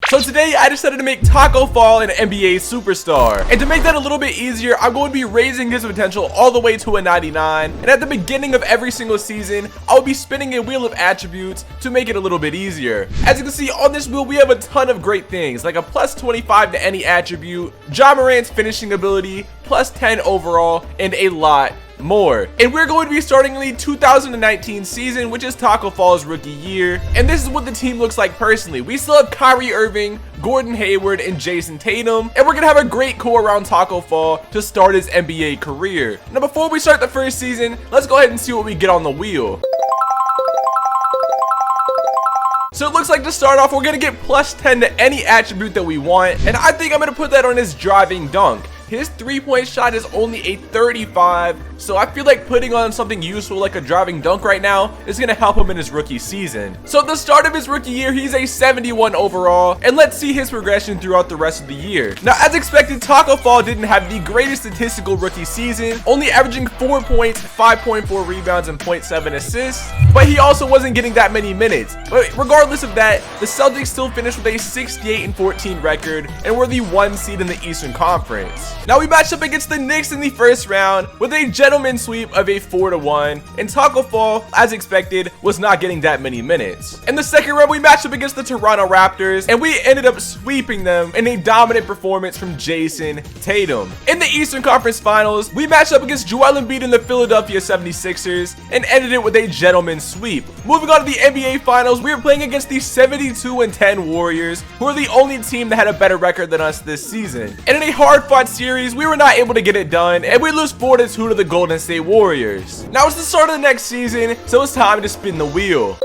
So today I decided to make TACKO Fall an NBA superstar, and to make that a little bit easier, I'm going to be raising his potential all the way to a 99, and at the beginning of every single season I'll be spinning a wheel of attributes to make it a little bit easier. As you can see on this wheel, we have a ton of great things like a plus 25 to any attribute, Ja Morant's finishing ability, plus 10 overall, and a lot more. And we're going to be starting in the 2019 season, which is TACKO Fall's rookie year, and this is what the team looks like personally. We still have Kyrie Irving, Gordon Hayward, and Jason Tatum, and we're gonna have a great core around TACKO Fall to start his NBA career. Now before we start the first season, let's go ahead and see what we get on the wheel. So it looks like to start off, we're gonna get plus 10 to any attribute that we want, and I think I'm gonna put that on his driving dunk. His three-point shot is only a 35, so I feel like putting on something useful like a driving dunk right now is going to help him in his rookie season. So at the start of his rookie year, he's a 71 overall, and let's see his progression throughout the rest of the year. Now, as expected, TACKO Fall didn't have the greatest statistical rookie season, only averaging 4 points, 5.4 rebounds, and 0.7 assists, but he also wasn't getting that many minutes. But regardless of that, the Celtics still finished with a 68-14 record, and were the 1 seed in the Eastern Conference. Now we matched up against the Knicks in the first round with a gentleman sweep of a 4-1, and TACKO Fall, as expected, was not getting that many minutes. In the second round, we matched up against the Toronto Raptors, and we ended up sweeping them in a dominant performance from Jason Tatum. In the Eastern Conference Finals, we matched up against Joel Embiid and the Philadelphia 76ers, and ended it with a gentleman sweep. Moving on to the NBA Finals, we were playing against the 72-10 Warriors, who are the only team that had a better record than us this season. And in a hard-fought series, we were not able to get it done, and we lose 4-2 to the Golden State Warriors. Now it's the start of the next season, so it's time to spin the wheel.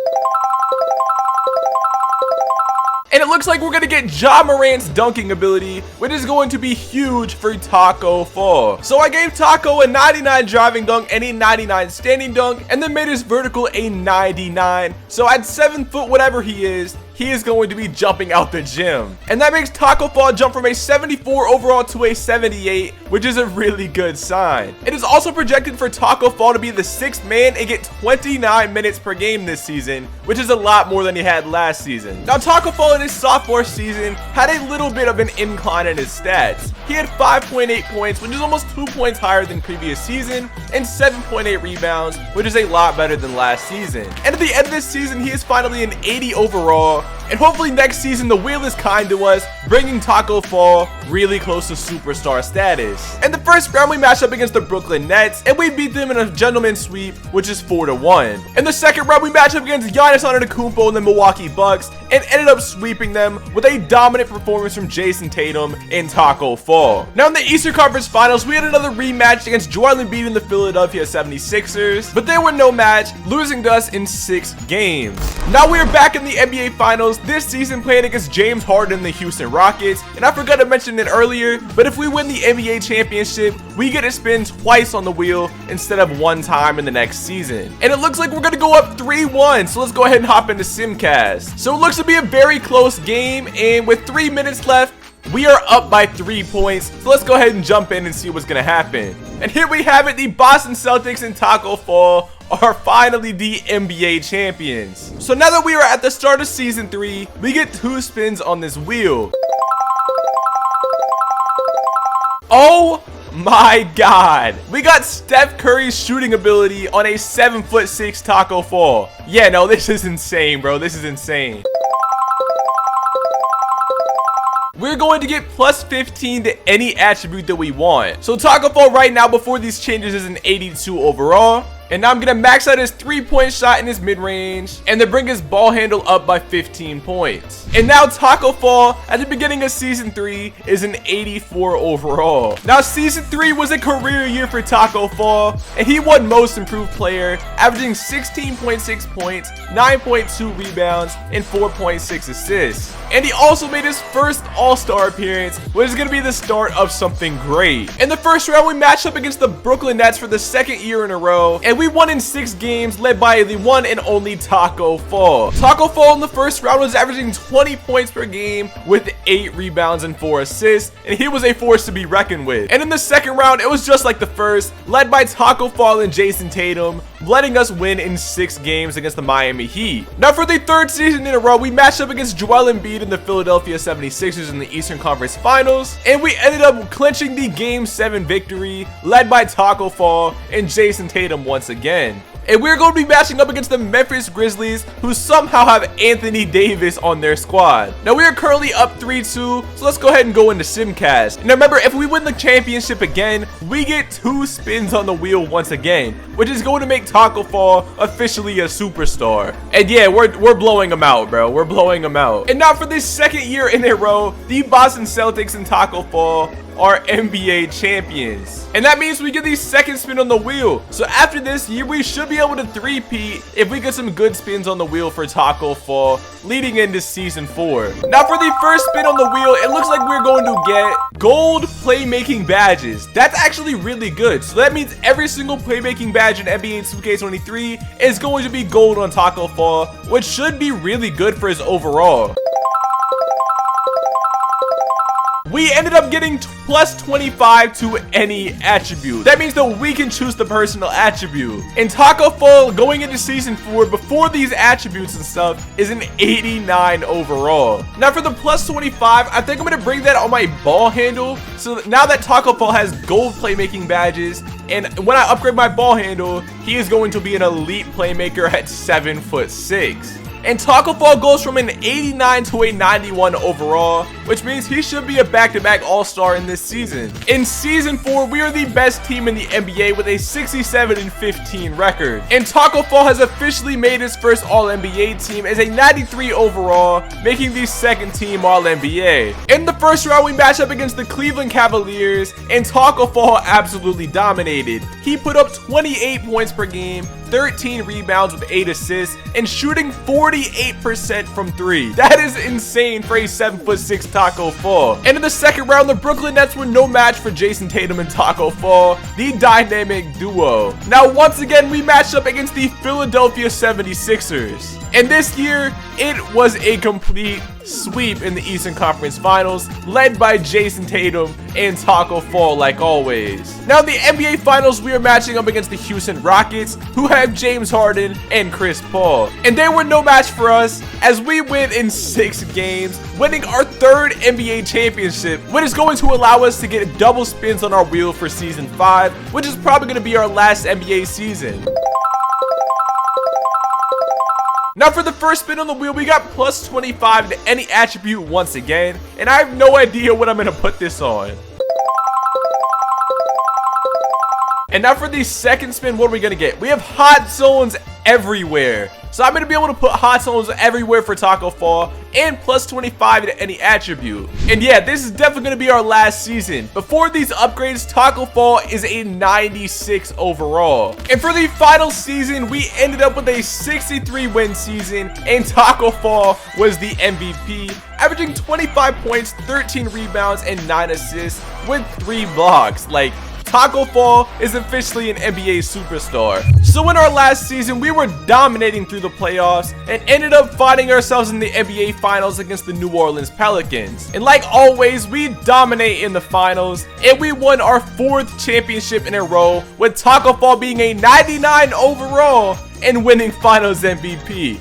And it looks like we're going to get Ja Morant's dunking ability, which is going to be huge for TACKO Fall. So I gave TACKO a 99 driving dunk and a 99 standing dunk, and then made his vertical a 99. So at 7 foot whatever he is going to be jumping out the gym. And that makes TACKO Fall jump from a 74 overall to a 78, which is a really good sign. It is also projected for TACKO Fall to be the 6th man and get 29 minutes per game this season, which is a lot more than he had last season. Now TACKO Fall in his sophomore season had a little bit of an incline in his stats. He had 5.8 points, which is almost 2 points higher than previous season, and 7.8 rebounds, which is a lot better than last season. And at the end of this season, he is finally an 80 overall, and hopefully next season the wheel is kind to us, bringing TACKO Fall really close to superstar status. In the first round, we matched up against the Brooklyn Nets, and we beat them in a gentleman sweep, which is 4-1. In the second round, we matched up against Giannis Antetokounmpo and the Milwaukee Bucks, and ended up sweeping them with a dominant performance from Jason Tatum and TACKO Fall. Now in the Eastern Conference Finals, we had another rematch against Joel Embiid and the Philadelphia 76ers, but they were no match, losing to us in 6 games. Now we are back in the NBA Finals this season, playing against James Harden and the Houston Rockets, and I forgot to mention it earlier, but if we win the NBA championship, we get to spin twice on the wheel instead of 1 time in the next season. And it looks like we're gonna go up 3-1, so let's go ahead and hop into Simcast. So it looks to be a very close game, and with 3 minutes left, we are up by 3 points, so let's go ahead and jump in and see what's gonna happen. And here we have it, the Boston Celtics and TACKO Fall are finally the NBA champions. So now that we are at the start of season 3, we get 2 spins on this wheel. Oh my god, we got Steph Curry's shooting ability on a 7'6" TACKO Fall. Yeah, no, this is insane, bro. This is insane. We're going to get plus 15 to any attribute that we want. So TACKO Fall right now before these changes is an 82 overall. And now I'm going to max out his 3-point shot in his mid-range, and then bring his ball handle up by 15 points. And now TACKO Fall at the beginning of season 3 is an 84 overall. Now season 3 was a career year for TACKO Fall, and he won most improved player, averaging 16.6 points, 9.2 rebounds, and 4.6 assists. And he also made his first All-Star appearance, which is going to be the start of something great. In the first round, we matched up against the Brooklyn Nets for the 2nd year in a row, and we won in 6 games, led by the one and only TACKO Fall. TACKO Fall in the first round was averaging 20 points per game with 8 rebounds and 4 assists, and he was a force to be reckoned with. And in the second round, it was just like the first, led by TACKO Fall and Jason Tatum, letting us win in 6 games against the Miami Heat. Now for the 3rd season in a row, we matched up against Joel Embiid and the Philadelphia 76ers in the Eastern Conference Finals, and we ended up clinching the Game 7 victory, led by TACKO FALL and Jason Tatum once again. And we're going to be matching up against the Memphis Grizzlies, who somehow have Anthony Davis on their squad. Now, we are currently up 3-2, so let's go ahead and go into Simcast. And remember, if we win the championship again, we get 2 spins on the wheel once again, which is going to make TACKO FALL officially a superstar. And yeah, we're blowing him out, bro. We're blowing him out. And now for this 2nd year in a row, the Boston Celtics and TACKO FALL are NBA champions. And that means we get the 2nd spin on the wheel. So after this year, we should be able to 3-peat if we get some good spins on the wheel for TACKO FALL leading into season 4. Now for the 1st spin on the wheel, it looks like we're going to get gold playmaking badges. That's actually really good. So that means every single playmaking badge in NBA 2K23 is going to be gold on TACKO FALL, which should be really good for his overall. We ended up getting plus 25 to any attribute. That means that we can choose the personal attribute. And TACKO FALL going into season 4 before these attributes and stuff is an 89 overall. Now for the plus 25, I think I'm going to bring that on my ball handle. So now that TACKO FALL has gold playmaking badges, and when I upgrade my ball handle, he is going to be an elite playmaker at 7'6". And TACKO FALL goes from an 89 to a 91 overall, which means he should be a back-to-back all-star in this season. In season 4, we are the best team in the NBA with a 67-15 record. And TACKO FALL has officially made his first All-NBA team as a 93 overall, making the 2nd team All-NBA. In the 1st round, we matched up against the Cleveland Cavaliers, and TACKO FALL absolutely dominated. He put up 28 points per game, 13 rebounds with 8 assists, and shooting 48% from 3. That is insane for a 7'6" TACKO FALL. And in the 2nd round, the Brooklyn Nets were no match for Jason Tatum and TACKO FALL, the dynamic duo. Now, once again, we matched up against the Philadelphia 76ers. And this year, it was a complete sweep in the Eastern Conference Finals, led by Jason Tatum and TACKO FALL like always. Now in the NBA Finals, we are matching up against the Houston Rockets, who have James Harden and Chris Paul. And they were no match for us as we win in 6 games, winning our 3rd NBA championship, which is going to allow us to get double spins on our wheel for season 5, which is probably going to be our last NBA season. Now for the 1st spin on the wheel, we got plus 25 to any attribute once again, and I have no idea what I'm going to put this on. And now for the 2nd spin, what are we going to get? We have hot zones everywhere. So I'm going to be able to put hot zones everywhere for TACKO FALL and plus 25 to any attribute. And yeah, this is definitely going to be our last season. Before these upgrades, TACKO FALL is a 96 overall. And for the final season, we ended up with a 63 win season, and TACKO FALL was the MVP, averaging 25 points, 13 rebounds, and 9 assists with 3 blocks. Like, TACKO FALL is officially an NBA superstar. So in our last season, we were dominating through the playoffs and ended up finding ourselves in the NBA Finals against the New Orleans Pelicans. And like always, we dominate in the finals, and we won our 4th championship in a row, with TACKO FALL being a 99 overall and winning Finals MVP.